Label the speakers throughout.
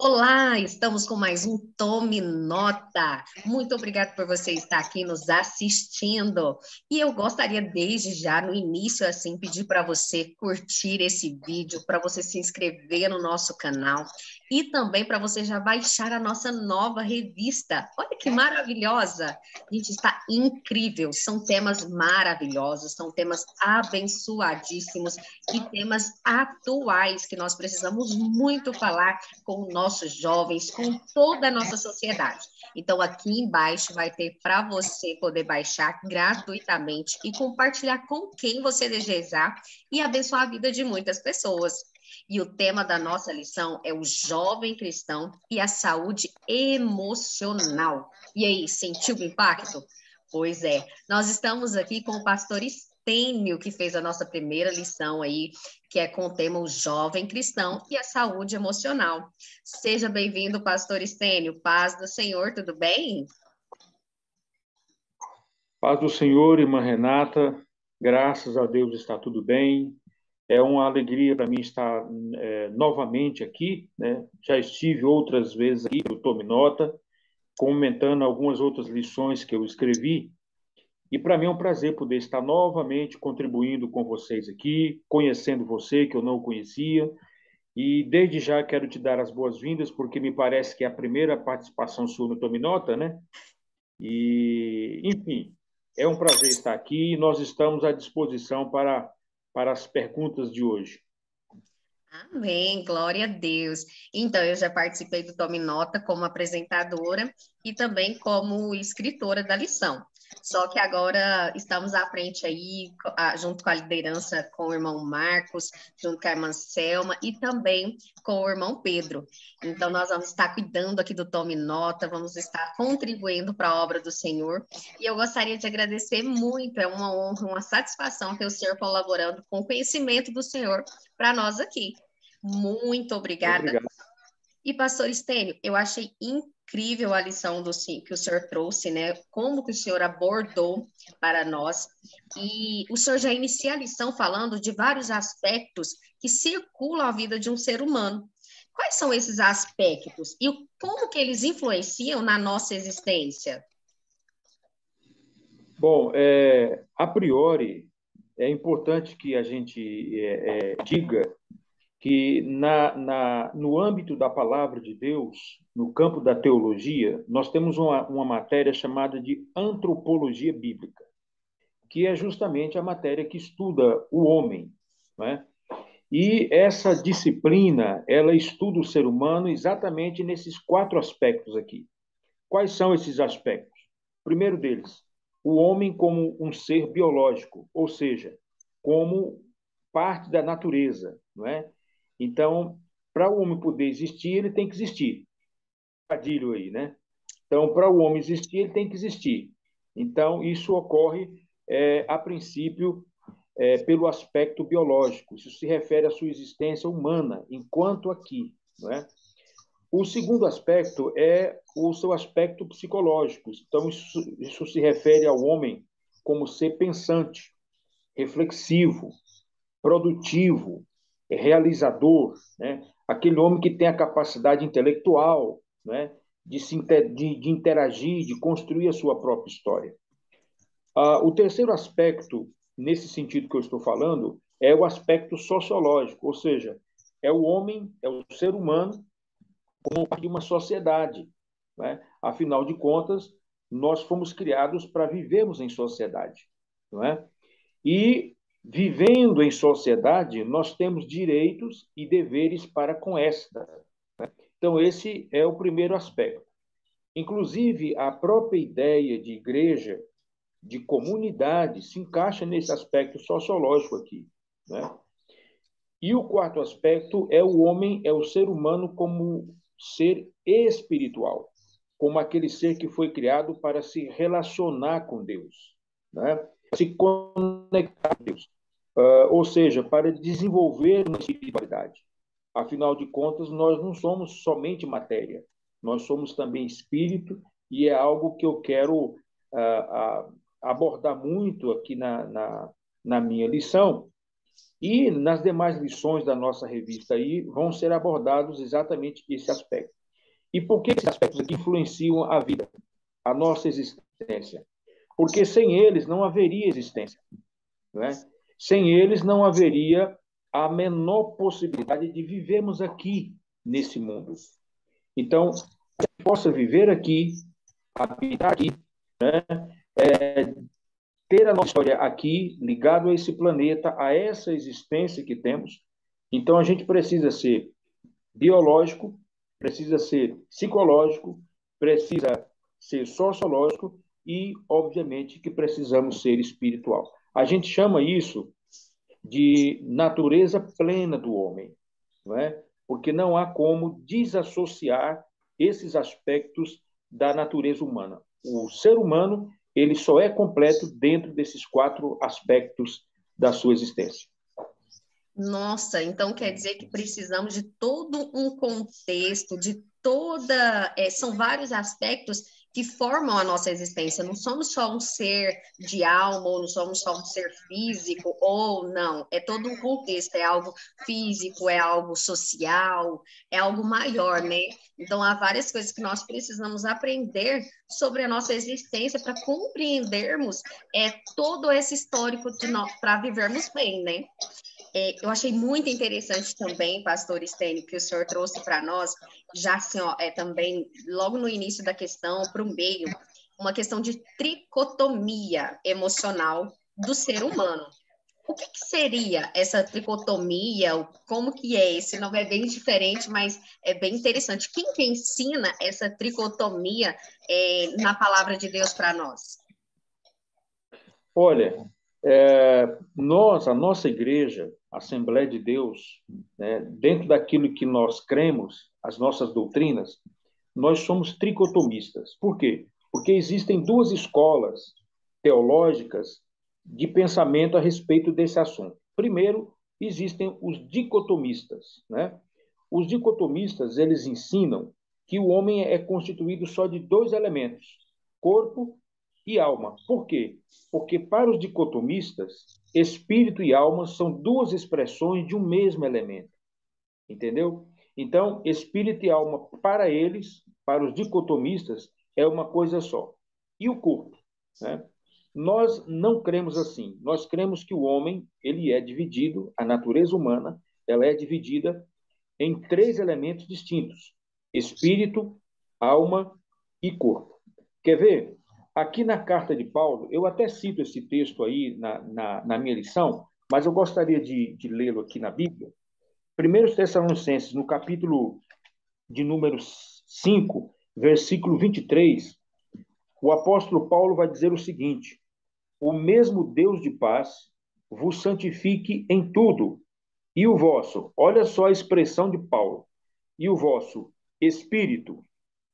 Speaker 1: Olá, estamos com mais um Tome Nota. Muito obrigada por você estar aqui nos assistindo. E eu gostaria desde já, no início, assim, pedir para você curtir esse vídeo, para você se inscrever no nosso canal e também para você já baixar a nossa nova revista. Olha que maravilhosa! Gente, está incrível. São temas maravilhosos, são temas abençoadíssimos e temas atuais que nós precisamos muito falar com nossos jovens, com toda a nossa sociedade. Então, aqui embaixo vai ter para você poder baixar gratuitamente e compartilhar com quem você desejar e abençoar a vida de muitas pessoas. E o tema da nossa lição é o jovem cristão e a saúde emocional. E aí, sentiu o impacto? Pois é, nós estamos aqui com o pastor Estênio, que fez a nossa primeira lição aí, que é com o tema o jovem cristão e a saúde emocional. Seja bem-vindo, pastor Estênio. Paz do Senhor, tudo bem?
Speaker 2: Paz do Senhor, irmã Renata, graças a Deus está tudo bem. É uma alegria para mim estar novamente aqui, né? Já estive outras vezes aqui, eu tome nota, comentando algumas outras lições que eu escrevi, e para mim é um prazer poder estar novamente contribuindo com vocês aqui, conhecendo você, que eu não conhecia, e desde já quero te dar as boas-vindas, porque me parece que é a primeira participação sua no Tome Nota, né? E, enfim, é um prazer estar aqui e nós estamos à disposição para as perguntas de hoje.
Speaker 1: Amém, glória a Deus. Então, eu já participei do Tome Nota como apresentadora e também como escritora da lição. Só que agora estamos à frente aí, junto com a liderança com o irmão Marcos, junto com a irmã Selma e também com o irmão Pedro. Então, nós vamos estar cuidando aqui do Tome Nota, vamos estar contribuindo para a obra do Senhor. E eu gostaria de agradecer muito, é uma honra, uma satisfação ter o senhor colaborando com o conhecimento do Senhor para nós aqui. Muito obrigada.
Speaker 2: Obrigado.
Speaker 1: E, pastor Estênio, eu achei incrível a lição que o senhor trouxe, né? Como que o senhor abordou para nós. E o senhor já inicia a lição falando de vários aspectos que circulam a vida de um ser humano. Quais são esses aspectos e como que eles influenciam na nossa existência?
Speaker 2: Bom, a priori, é importante que a gente diga que no âmbito da palavra de Deus, no campo da teologia, nós temos uma matéria chamada de antropologia bíblica, que é justamente a matéria que estuda o homem, né? E essa disciplina, ela estuda o ser humano exatamente nesses quatro aspectos aqui. Quais são esses aspectos? Primeiro deles, o homem como um ser biológico, ou seja, como parte da natureza, não é? Então, para o homem poder existir, ele tem que existir. Trocadilho aí, né? Então, para o homem existir, ele tem que existir. Então, isso ocorre, a princípio, pelo aspecto biológico. Isso se refere à sua existência humana, enquanto aqui, não é? O segundo aspecto é o seu aspecto psicológico. Então, isso se refere ao homem como ser pensante, reflexivo, produtivo, realizador, né? Aquele homem que tem a capacidade intelectual, né? De interagir, de construir a sua própria história. O terceiro aspecto, nesse sentido que eu estou falando, é o aspecto sociológico, ou seja, é o homem, é o ser humano como parte de uma sociedade, né? Afinal de contas, nós fomos criados para vivermos em sociedade, não é? E vivendo em sociedade, nós temos direitos e deveres para com esta. Então, esse é o primeiro aspecto. Inclusive, a própria ideia de igreja, de comunidade, se encaixa nesse aspecto sociológico aqui, né? E o quarto aspecto é o homem, é o ser humano como ser espiritual, como aquele ser que foi criado para se relacionar com Deus, né? Se conectar com Deus, ou seja, para desenvolver uma espiritualidade. Afinal de contas, nós não somos somente matéria, nós somos também espírito, e é algo que eu quero abordar muito aqui na minha lição, E nas demais lições da nossa revista aí vão ser abordados exatamente esse aspecto. E por que esses aspectos aqui influenciam a vida, a nossa existência? Porque sem eles não haveria existência, não é? Sem eles não haveria a menor possibilidade de vivermos aqui nesse mundo. Então, que possa viver aqui, habitar aqui, né? Ter a nossa história aqui, ligado a esse planeta, a essa existência que temos. Então, a gente precisa ser biológico, precisa ser psicológico, precisa ser sociológico e, obviamente, que precisamos ser espiritual. A gente chama isso de natureza plena do homem, não é? Porque não há como desassociar esses aspectos da natureza humana. O ser humano, ele só é completo dentro desses quatro aspectos da sua existência.
Speaker 1: Nossa, então quer dizer que precisamos de todo um contexto, de toda. São vários aspectos que formam a nossa existência. Não somos só um ser de alma, ou não somos só um ser físico, ou não. É todo um contexto, é algo físico, é algo social, é algo maior, né? Então há várias coisas que nós precisamos aprender sobre a nossa existência para compreendermos todo esse histórico para vivermos bem, né? Eu achei muito interessante também, pastor Stênio, que o senhor trouxe para nós, já assim, ó, também, logo no início da questão, para o meio, uma questão de tricotomia emocional do ser humano. O que seria essa tricotomia? Como que é? Esse nome é bem diferente, mas é bem interessante. Quem que ensina essa tricotomia na palavra de Deus para nós?
Speaker 2: Olha, a nossa igreja, a Assembleia de Deus, né, dentro daquilo que nós cremos, as nossas doutrinas, nós somos tricotomistas. Por quê? Porque existem duas escolas teológicas de pensamento a respeito desse assunto. Primeiro, existem os dicotomistas, né? Os dicotomistas, eles ensinam que o homem é constituído só de dois elementos, corpo e alma. Por quê? Porque para os dicotomistas, espírito e alma são duas expressões de um mesmo elemento. Entendeu? Então, espírito e alma, para eles, para os dicotomistas, é uma coisa só. E o corpo? Né? Nós não cremos assim. Nós cremos que o homem, ele é dividido, a natureza humana, ela é dividida em três elementos distintos: espírito, alma e corpo. Quer ver? Aqui na carta de Paulo, eu até cito esse texto aí na minha lição, mas eu gostaria de lê-lo aqui na Bíblia. 1 Tessalonicenses, no capítulo de número 5, versículo 23, o apóstolo Paulo vai dizer o seguinte: o mesmo Deus de paz vos santifique em tudo, e o vosso, olha só a expressão de Paulo, e o vosso espírito,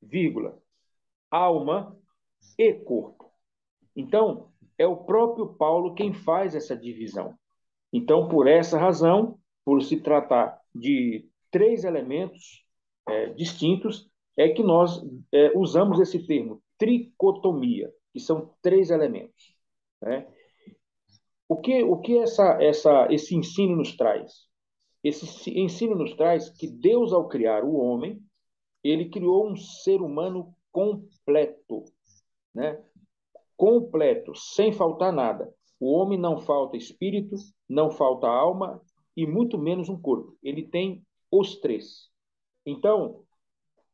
Speaker 2: vírgula, alma e corpo. Então, é o próprio Paulo quem faz essa divisão. Então, por essa razão, por se tratar de três elementos distintos, é que nós usamos esse termo, tricotomia, que são três elementos. Né? O que esse ensino nos traz? Esse ensino nos traz que Deus, ao criar o homem, ele criou um ser humano completo, né? Completo, sem faltar nada. O homem não falta espírito, não falta alma e muito menos um corpo. Ele tem os três. Então,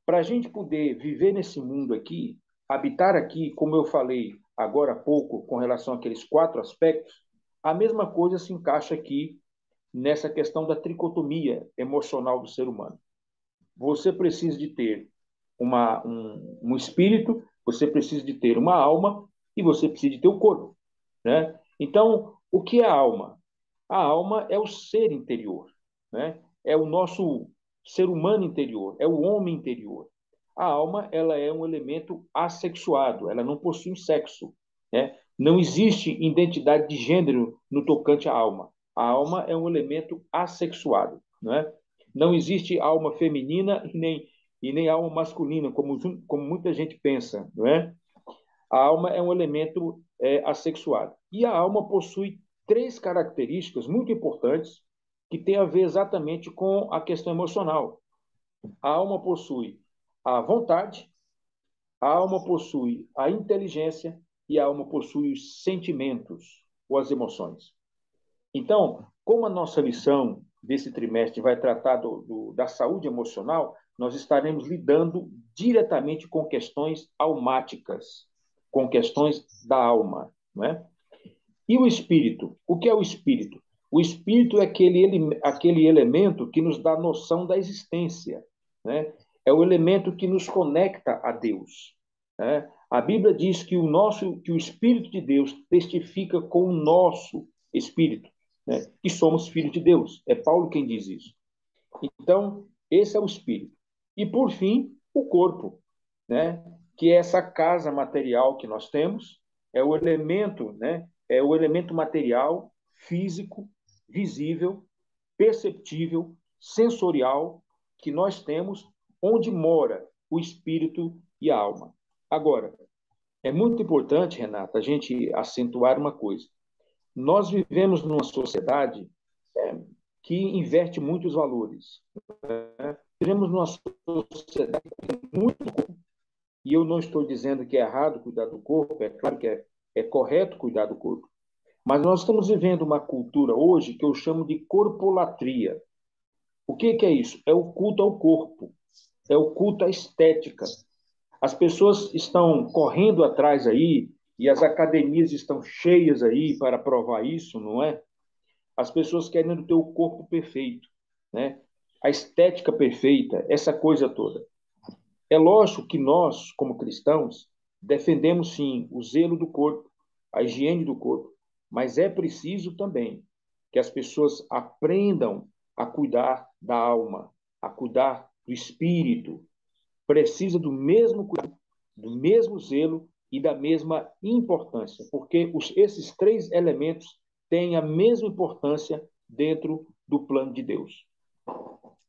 Speaker 2: para a gente poder viver nesse mundo aqui, habitar aqui, como eu falei agora há pouco, com relação àqueles quatro aspectos, a mesma coisa se encaixa aqui nessa questão da tricotomia emocional do ser humano. Você precisa de ter um espírito, você precisa de ter uma alma e você precisa de ter o corpo, né? Então, o que é a alma? A alma é o ser interior, né? É o nosso ser humano interior, é o homem interior. A alma, ela é um elemento assexuado, ela não possui um sexo, né? Não existe identidade de gênero no tocante à alma. A alma é um elemento assexuado, né? Não existe alma feminina e nem alma masculina, como muita gente pensa, não é? A alma é um elemento assexuado. E a alma possui três características muito importantes que têm a ver exatamente com a questão emocional. A alma possui a vontade, a alma possui a inteligência e a alma possui os sentimentos ou as emoções. Então, como a nossa lição desse trimestre vai tratar da saúde emocional, nós estaremos lidando diretamente com questões almáticas, com questões da alma, não é? E o espírito? O que é o espírito? O espírito é aquele elemento que nos dá noção da existência, né? É o elemento que nos conecta a Deus, né? A Bíblia diz que o Espírito de Deus testifica com o nosso espírito, né? Que somos filhos de Deus. É Paulo quem diz isso. Então, esse é o espírito. E, por fim, o corpo, né? Que é essa casa material que nós temos, é o elemento, né? É o elemento material, físico, visível, perceptível, sensorial que nós temos, onde mora o espírito e a alma. Agora, é muito importante, Renata, a gente acentuar uma coisa. Nós vivemos numa sociedade que inverte muitos valores. Vivemos numa sociedade muito. E eu não estou dizendo que é errado cuidar do corpo, é claro que é correto cuidar do corpo. Mas nós estamos vivendo uma cultura hoje que eu chamo de corpolatria. O que é isso? É o culto ao corpo, é o culto à estética. As pessoas estão correndo atrás aí, e as academias estão cheias aí para provar isso, não é? As pessoas querem ter o corpo perfeito, né? A estética perfeita, essa coisa toda. É lógico que nós, como cristãos, defendemos sim o zelo do corpo, a higiene do corpo, mas é preciso também que as pessoas aprendam a cuidar da alma, a cuidar do espírito. Precisa do mesmo cuidado, do mesmo zelo e da mesma importância, porque esses três elementos têm a mesma importância dentro do plano de Deus.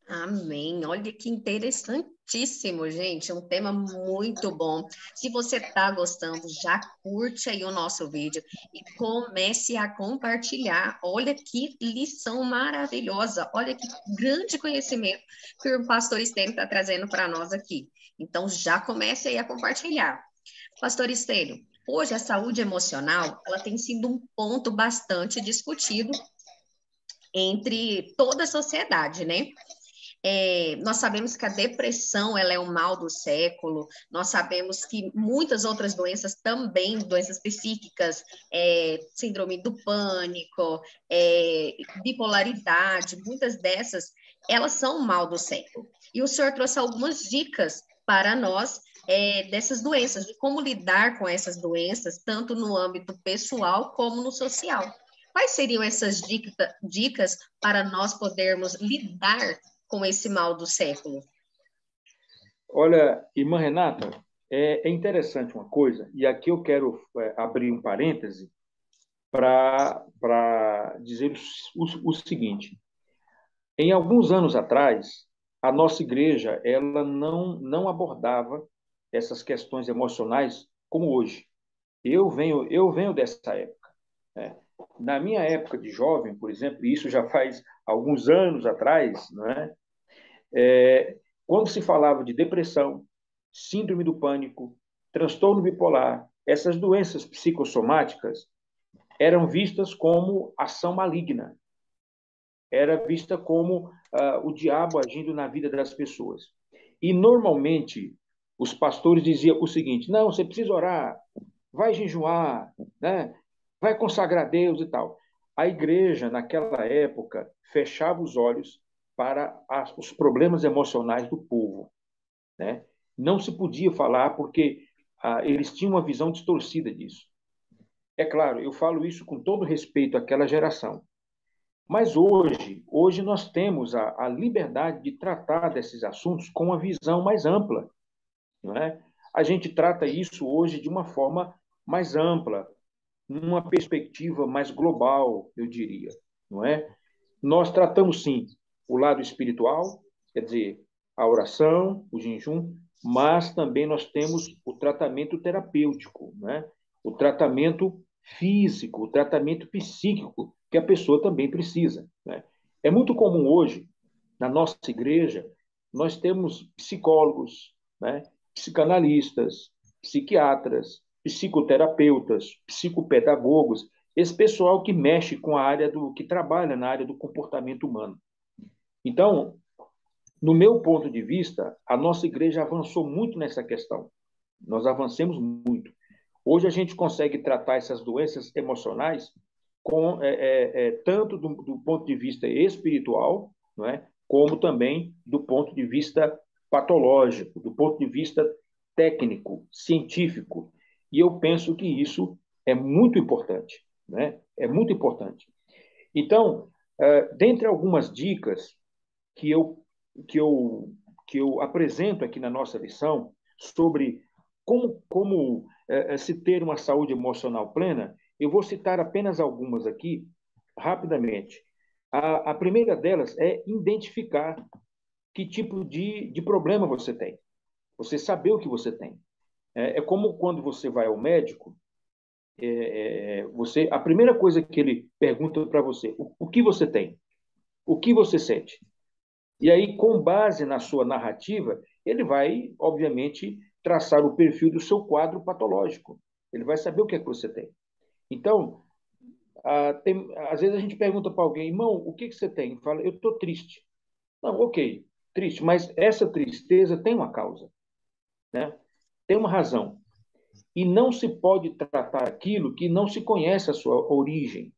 Speaker 1: Amém. Olha que interessantíssimo, gente. Um tema muito bom. Se você está gostando, já curte aí o nosso vídeo e comece a compartilhar. Olha que lição maravilhosa. Olha que grande conhecimento que o pastor Estênio está trazendo para nós aqui. Então, já comece aí a compartilhar. Pastor Estênio, hoje a saúde emocional, ela tem sido um ponto bastante discutido entre toda a sociedade, né? Nós sabemos que a depressão ela é um mal do século, nós sabemos que muitas outras doenças também, doenças psíquicas, síndrome do pânico, bipolaridade, muitas dessas, elas são um mal do século. E o senhor trouxe algumas dicas para nós dessas doenças, de como lidar com essas doenças, tanto no âmbito pessoal como no social. Quais seriam essas dicas para nós podermos lidar com esse mal do século?
Speaker 2: Olha, irmã Renata, é interessante uma coisa, e aqui eu quero abrir um parêntese para dizer o seguinte. Em alguns anos atrás, a nossa igreja ela não abordava essas questões emocionais como hoje. Eu venho dessa época, né? Na minha época de jovem, por exemplo, isso já faz alguns anos atrás, né? Quando se falava de depressão, síndrome do pânico, transtorno bipolar, essas doenças psicossomáticas eram vistas como ação maligna, era vista como o diabo agindo na vida das pessoas. E, normalmente, os pastores diziam o seguinte, não, você precisa orar, vai jejuar, né? Vai consagrar a Deus e tal. A igreja, naquela época, fechava os olhos para os problemas emocionais do povo, né? Não se podia falar porque eles tinham uma visão distorcida disso. É claro, eu falo isso com todo respeito àquela geração. Mas hoje nós temos a liberdade de tratar desses assuntos com uma visão mais ampla, não é? A gente trata isso hoje de uma forma mais ampla, numa perspectiva mais global, eu diria, não é? Nós tratamos sim o lado espiritual, quer dizer, a oração, o jejum, mas também nós temos o tratamento terapêutico, né? O tratamento físico, o tratamento psíquico que a pessoa também precisa, né? É muito comum hoje, na nossa igreja, nós temos psicólogos, né? Psicanalistas, psiquiatras, psicoterapeutas, psicopedagogos, esse pessoal que mexe com a área que trabalha na área do comportamento humano. Então, no meu ponto de vista, a nossa igreja avançou muito nessa questão. Nós avancemos muito. Hoje a gente consegue tratar essas doenças emocionais tanto do ponto de vista espiritual, não é? Como também do ponto de vista patológico, do ponto de vista técnico, científico. E eu penso que isso é muito importante, né? É muito importante. Então, dentre algumas dicas que eu, que eu, que eu apresento aqui na nossa lição sobre como se ter uma saúde emocional plena, eu vou citar apenas algumas aqui, rapidamente. A primeira delas é identificar que tipo de problema você tem. Você saber o que você tem. É como quando você vai ao médico, a primeira coisa que ele pergunta para você, o que você tem? O que você sente? E aí, com base na sua narrativa, ele vai, obviamente, traçar o perfil do seu quadro patológico. Ele vai saber o que é que você tem. Então, às vezes a gente pergunta para alguém, irmão, o que você tem? Fala, eu estou triste. Não, ok, triste, mas essa tristeza tem uma causa, né? Tem uma razão. E não se pode tratar aquilo que não se conhece a sua origem,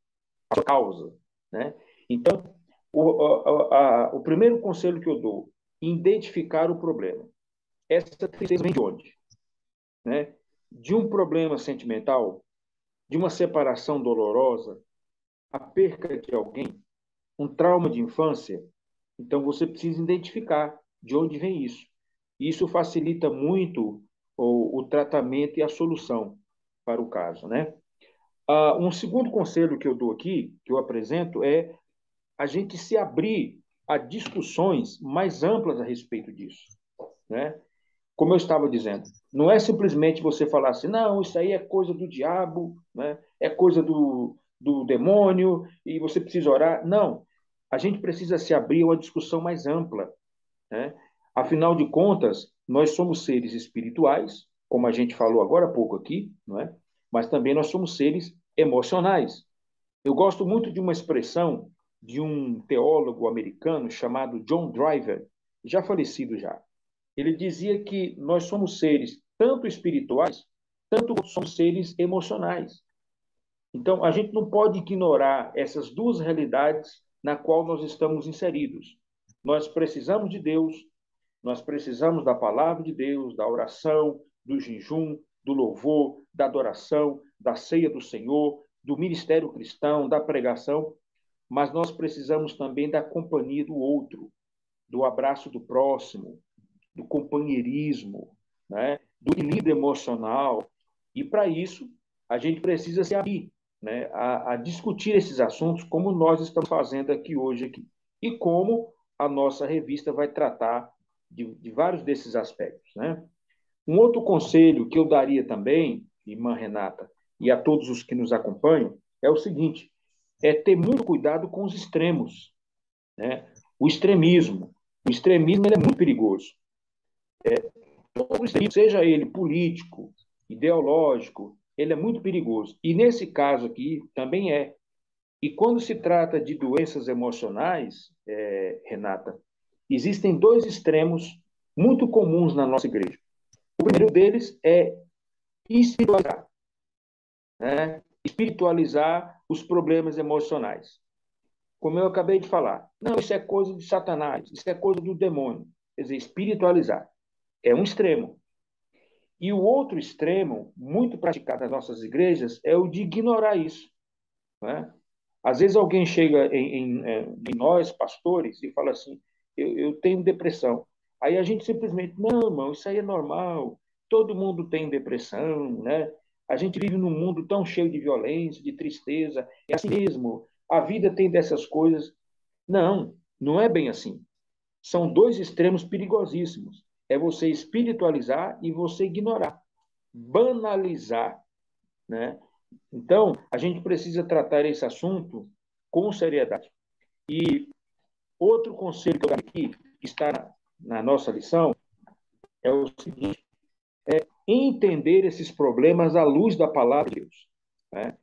Speaker 2: a sua causa, né? Então, o primeiro conselho que eu dou, identificar o problema. Essa tristeza vem de onde? Né? De um problema sentimental, de uma separação dolorosa, a perca de alguém, um trauma de infância. Então, você precisa identificar de onde vem isso. Isso facilita muito o tratamento e a solução para o caso, né? Um segundo conselho que eu dou aqui, que eu apresento, é a gente se abrir a discussões mais amplas a respeito disso, né? Como eu estava dizendo, não é simplesmente você falar assim, não, isso aí é coisa do diabo, né? É coisa do demônio e você precisa orar. Não, a gente precisa se abrir a uma discussão mais ampla, né? Afinal de contas, nós somos seres espirituais, como a gente falou agora há pouco aqui, não é? Mas também nós somos seres emocionais. Eu gosto muito de uma expressão de um teólogo americano chamado John Driver, já falecido já. Ele dizia que nós somos seres tanto espirituais, tanto somos seres emocionais. Então, a gente não pode ignorar essas duas realidades na qual nós estamos inseridos. Nós precisamos de Deus, nós precisamos da palavra de Deus, da oração, do jejum, do louvor, da adoração, da ceia do Senhor, do ministério cristão, da pregação, mas nós precisamos também da companhia do outro, do abraço do próximo, do companheirismo, né? Do equilíbrio emocional. E, para isso, a gente precisa se abrir, né? A discutir esses assuntos como nós estamos fazendo aqui hoje. E como a nossa revista vai tratar de vários desses aspectos, né? Um outro conselho que eu daria também, irmã Renata, e a todos os que nos acompanham, é o seguinte: é ter muito cuidado com os extremos, né? O extremismo. O extremismo ele é muito perigoso. Todo extremismo, seja ele político, ideológico, ele é muito perigoso. E nesse caso aqui também é. E quando se trata de doenças emocionais, Renata, existem dois extremos muito comuns na nossa igreja. O primeiro deles é espiritualizar, né? Espiritualizar os problemas emocionais. Como eu acabei de falar, não, isso é coisa de Satanás, isso é coisa do demônio. Quer dizer, espiritualizar é um extremo. E o outro extremo, muito praticado nas nossas igrejas, é o de ignorar isso, né? Às vezes alguém chega em nós, pastores, e fala assim, eu tenho depressão. Aí a gente simplesmente, não, irmão, isso aí é normal, todo mundo tem depressão, né? A gente vive num mundo tão cheio de violência, de tristeza, é assim mesmo, a vida tem dessas coisas. Não, não é bem assim. São dois extremos perigosíssimos. É você espiritualizar e você ignorar, banalizar, né? Então, a gente precisa tratar esse assunto com seriedade. E outro conselho que eu dou aqui, que está na nossa lição, é o seguinte: entender esses problemas à luz da palavra de Deus. Né?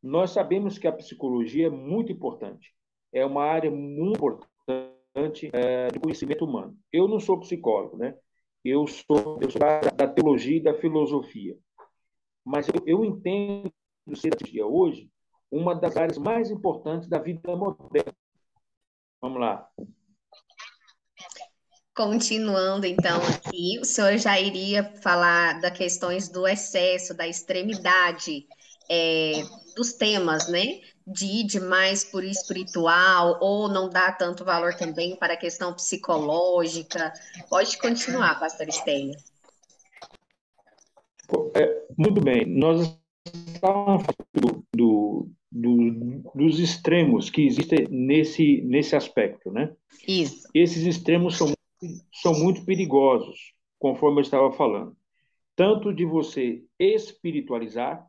Speaker 2: Nós sabemos que a psicologia é muito importante. É uma área muito importante do conhecimento humano. Eu não sou psicólogo, né? Eu sou da teologia e da filosofia. Mas eu entendo ser dia hoje uma das áreas mais importantes da vida moderna. Vamos lá.
Speaker 1: Continuando, então, aqui, o senhor já iria falar das questões do excesso, da extremidade, dos temas, né? De ir demais por espiritual, ou não dá tanto valor também para a questão psicológica. Pode continuar, pastor Estênio.
Speaker 2: Muito bem. Nós estávamos falando dos extremos que existem nesse aspecto, né?
Speaker 1: Isso.
Speaker 2: Esses extremos são muito perigosos, conforme eu estava falando. Tanto de você espiritualizar,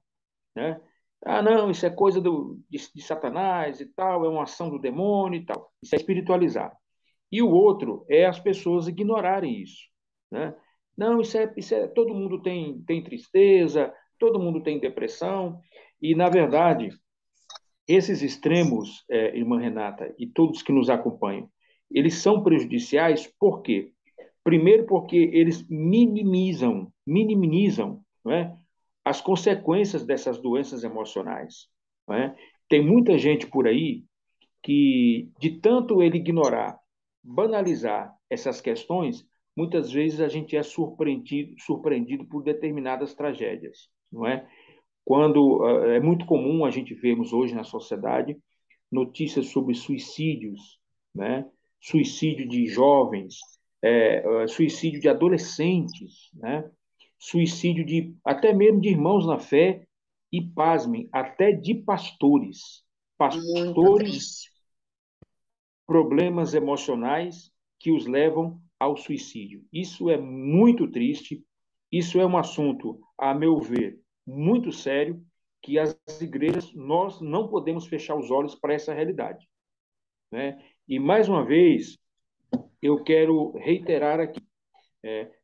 Speaker 2: né? Ah, não, isso é coisa de Satanás e tal, é uma ação do demônio e tal. Isso é espiritualizar. E o outro é as pessoas ignorarem isso, né? Não, todo mundo tem tristeza, todo mundo tem depressão, e, na verdade, esses extremos, irmã Renata, e todos que nos acompanham, eles são prejudiciais por quê? Primeiro, porque eles minimizam, não é, as consequências dessas doenças emocionais. Não é? Tem muita gente por aí que, de tanto ele ignorar, banalizar essas questões, muitas vezes a gente é surpreendido por determinadas tragédias, não é? Quando é muito comum a gente vermos hoje na sociedade notícias sobre suicídios, né? Suicídio de jovens, suicídio de adolescentes, né? Suicídio de até mesmo de irmãos na fé e, pasmem, até de pastores.
Speaker 1: Muito
Speaker 2: Pastores,
Speaker 1: triste.
Speaker 2: problemas emocionais que os levam ao suicídio. Isso é muito triste, isso é um assunto, a meu ver, muito sério, que as igrejas, nós não podemos fechar os olhos para essa realidade. Né? E, mais uma vez, eu quero reiterar aqui,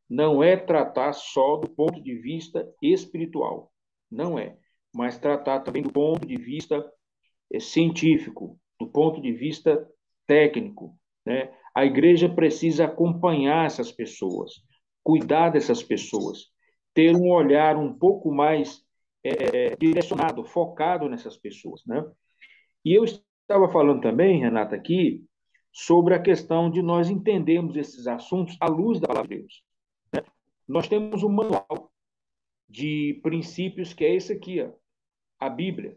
Speaker 2: não é tratar só do ponto de vista espiritual, não é, mas tratar também do ponto de vista científico, do ponto de vista técnico. Né? A igreja precisa acompanhar essas pessoas, cuidar dessas pessoas, ter um olhar um pouco mais direcionado, focado nessas pessoas. Né? E eu estava falando também, Renata, aqui, sobre a questão de nós entendermos esses assuntos à luz da palavra de Deus. Nós temos um manual de princípios que é esse aqui, ó, a Bíblia,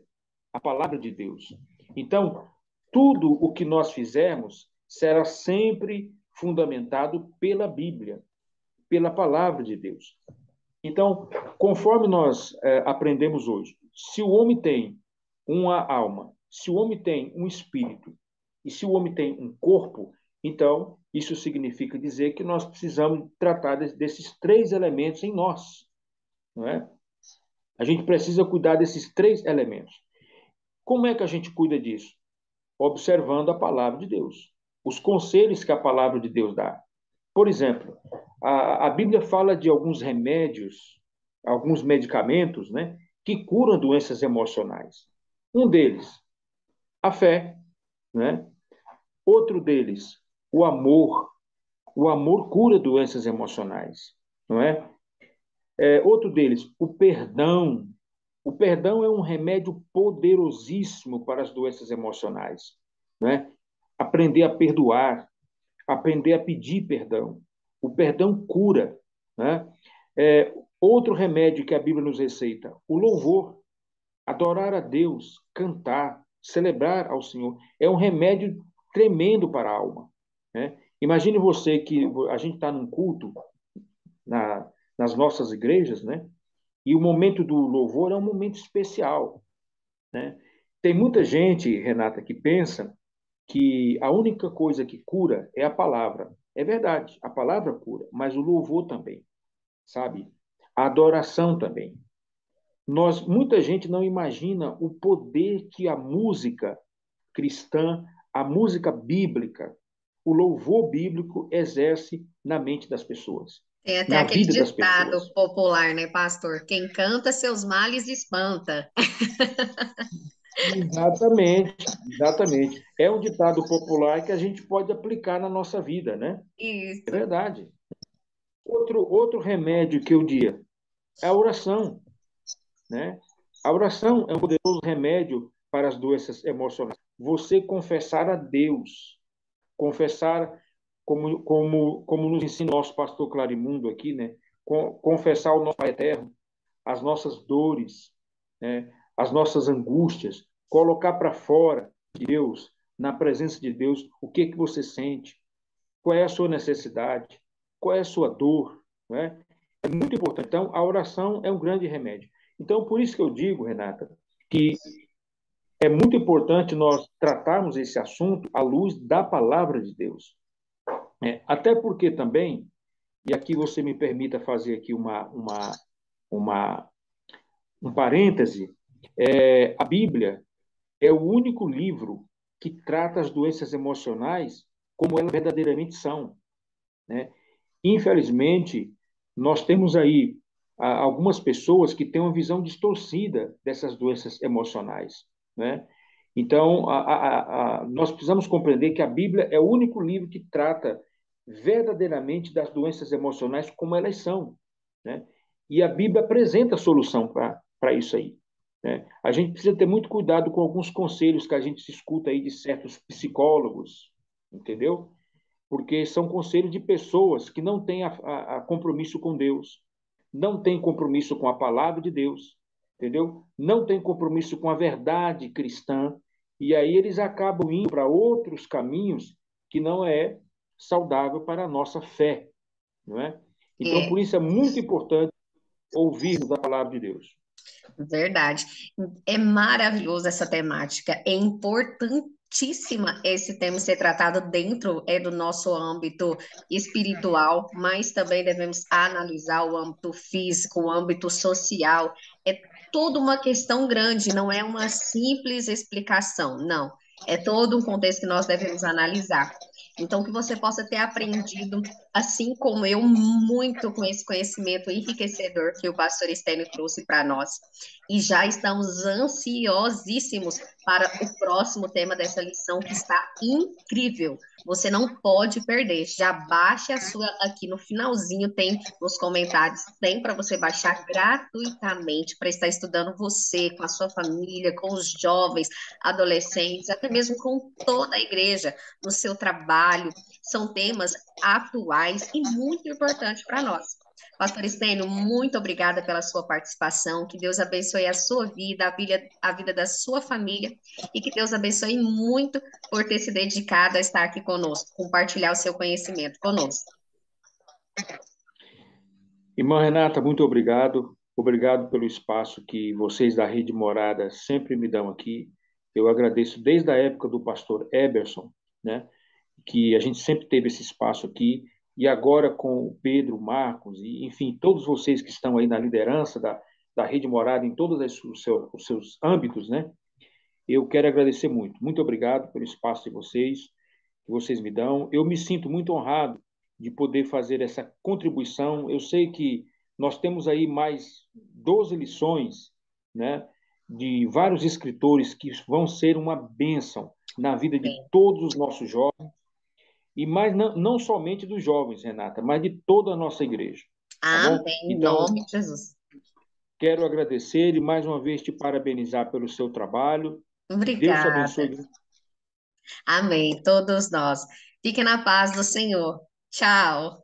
Speaker 2: a palavra de Deus. Então, tudo o que nós fizermos será sempre fundamentado pela Bíblia, pela palavra de Deus. Então, conforme nós aprendemos hoje, se o homem tem uma alma, se o homem tem um espírito e se o homem tem um corpo, então isso significa dizer que nós precisamos tratar desses três elementos em nós, não é? A gente precisa cuidar desses três elementos. Como é que a gente cuida disso? Observando a palavra de Deus, os conselhos que a palavra de Deus dá. Por exemplo, a Bíblia fala de alguns remédios, alguns medicamentos, né, que curam doenças emocionais. Um deles, a fé, né? Outro deles, o amor. O amor cura doenças emocionais, não é? Outro deles, o perdão. O perdão é um remédio poderosíssimo para as doenças emocionais, né? Aprender a perdoar, aprender a pedir perdão. O perdão cura, né? Outro remédio que a Bíblia nos receita, o louvor, adorar a Deus, cantar, celebrar ao Senhor, é um remédio tremendo para a alma, né? Imagine você que a gente está num culto nas nossas igrejas, né? E o momento do louvor é um momento especial, né? Tem muita gente, Renata, que pensa que a única coisa que cura é a palavra. É verdade, a palavra cura, mas o louvor também, sabe? A adoração também. Muita gente não imagina o poder que a música cristã, a música bíblica, o louvor bíblico exerce na mente das pessoas,
Speaker 1: Tem até
Speaker 2: na
Speaker 1: aquele
Speaker 2: vida das
Speaker 1: ditado
Speaker 2: pessoas.
Speaker 1: popular, né, pastor? Quem canta seus males espanta.
Speaker 2: Exatamente, exatamente. É um ditado popular que a gente pode aplicar na nossa vida, né? É
Speaker 1: Isso.
Speaker 2: verdade. Outro remédio que eu diria é a oração, né? A oração é um poderoso remédio para as doenças emocionais. Você confessar a Deus, confessar como nos ensina o nosso pastor Clarimundo aqui, né? Confessar o nosso Pai Eterno, as nossas dores, né? As nossas angústias, colocar para fora de Deus, na presença de Deus, o que que você sente, qual é a sua necessidade, qual é a sua dor, né? É muito importante. Então, a oração é um grande remédio. Então, por isso que eu digo, Renata, que é muito importante nós tratarmos esse assunto à luz da palavra de Deus. Até porque também, e aqui você me permita fazer aqui uma, um parêntese, a Bíblia é o único livro que trata as doenças emocionais como elas verdadeiramente são, né? Infelizmente, nós temos aí algumas pessoas que têm uma visão distorcida dessas doenças emocionais, né? Então, nós precisamos compreender que a Bíblia é o único livro que trata verdadeiramente das doenças emocionais como elas são, né? E a Bíblia apresenta a solução para isso aí, né? A gente precisa ter muito cuidado com alguns conselhos que a gente se escuta aí de certos psicólogos, entendeu? Porque são conselhos de pessoas que não têm a compromisso com Deus, não têm compromisso com a palavra de Deus, entendeu? Não têm compromisso com a verdade cristã, e aí eles acabam indo para outros caminhos que não é saudável para a nossa fé, não é? Então,
Speaker 1: É
Speaker 2: por isso é muito importante ouvirmos a palavra de Deus.
Speaker 1: verdade. É maravilhoso essa temática. É importantíssima esse tema ser tratado dentro do nosso âmbito espiritual, mas também devemos analisar o âmbito físico, o âmbito social. É toda uma questão grande, não é uma simples explicação, não. É todo um contexto que nós devemos analisar. Então, que você possa ter aprendido, assim como eu, muito com esse conhecimento enriquecedor que o pastor Estênio trouxe para nós. E já estamos ansiosíssimos para o próximo tema dessa lição, que está incrível. Você não pode perder. Já baixe a sua aqui no finalzinho, tem nos comentários, tem para você baixar gratuitamente para estar estudando você, com a sua família, com os jovens, adolescentes, até mesmo com toda a igreja, no seu trabalho. São temas atuais e muito importantes para nós. Pastor Estênio, muito obrigada pela sua participação. Que Deus abençoe a sua vida, a vida da sua família e que Deus abençoe muito por ter se dedicado a estar aqui conosco, compartilhar o seu conhecimento conosco.
Speaker 2: Irmã Renata, muito obrigado. Obrigado pelo espaço que vocês da Rede Morada sempre me dão aqui. Eu agradeço desde a época do pastor Eberson, né, que a gente sempre teve esse espaço aqui, e agora com o Pedro, Marcos, e enfim, todos vocês que estão aí na liderança da Rede Morada em todos os seus âmbitos, né? Eu quero agradecer muito. Muito obrigado pelo espaço de vocês, que vocês me dão. Eu me sinto muito honrado de poder fazer essa contribuição. Eu sei que nós temos aí mais 12 lições, né, de vários escritores que vão ser uma bênção na vida de
Speaker 1: Amém.
Speaker 2: todos os nossos jovens, e mais não somente dos jovens, Renata, mas de toda a nossa igreja, tá bom?
Speaker 1: Amém, em
Speaker 2: Então,
Speaker 1: nome de Jesus.
Speaker 2: quero agradecer e mais uma vez te parabenizar pelo seu trabalho. Deus te
Speaker 1: Obrigada.
Speaker 2: abençoe.
Speaker 1: Amém, todos nós. Fique na paz do Senhor. Tchau.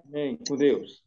Speaker 2: Amém. Com Deus.